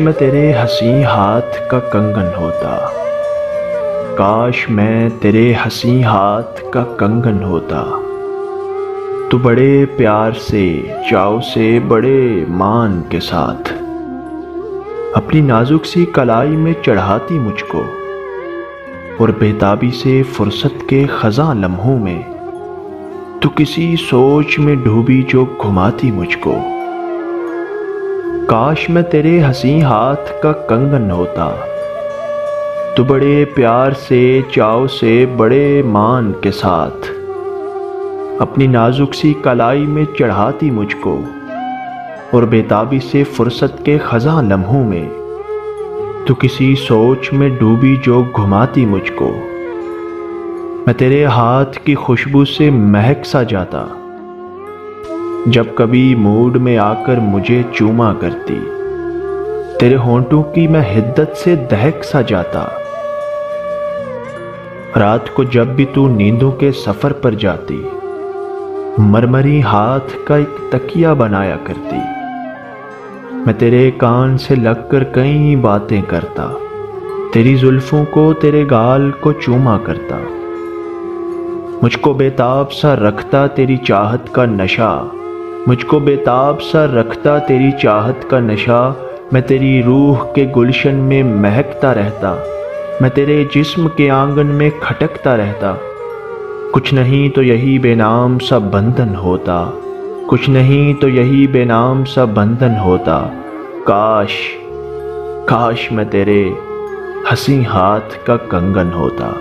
मैं तेरे हंसी हाथ का कंगन होता, काश मैं तेरे हंसी हाथ का कंगन होता। तू बड़े प्यार से चाव से बड़े मान के साथ अपनी नाजुक सी कलाई में चढ़ाती मुझको, और बेताबी से फुर्सत के खज़ां लम्हों में तू किसी सोच में डूबी जो घुमाती मुझको। काश मैं तेरे हंसी हाथ का कंगन होता, तू बड़े प्यार से चाव से बड़े मान के साथ अपनी नाजुक सी कलाई में चढ़ाती मुझको, और बेताबी से फुर्सत के खज़ां लम्हों में तू किसी सोच में डूबी जो घुमाती मुझको। मैं तेरे हाथ की खुशबू से महक सा जाता, जब कभी मूड में आकर मुझे चूमा करती। तेरे होंठों की मैं हिद्दत से दहक सा जाता, रात को जब भी तू नींदों के सफर पर जाती, मरमरी हाथ का एक तकिया बनाया करती। मैं तेरे कान से लगकर कई बातें करता, तेरी जुल्फों को तेरे गाल को चूमा करता। मुझको बेताब सा रखता तेरी चाहत का नशा, मुझको बेताब सा रखता तेरी चाहत का नशा। मैं तेरी रूह के गुलशन में महकता रहता, मैं तेरे जिस्म के आंगन में खटकता रहता। कुछ नहीं तो यही बेनाम सा बंधन होता, कुछ नहीं तो यही बेनाम सा बंधन होता। काश काश मैं तेरे हंसी हाथ का कंगन होता।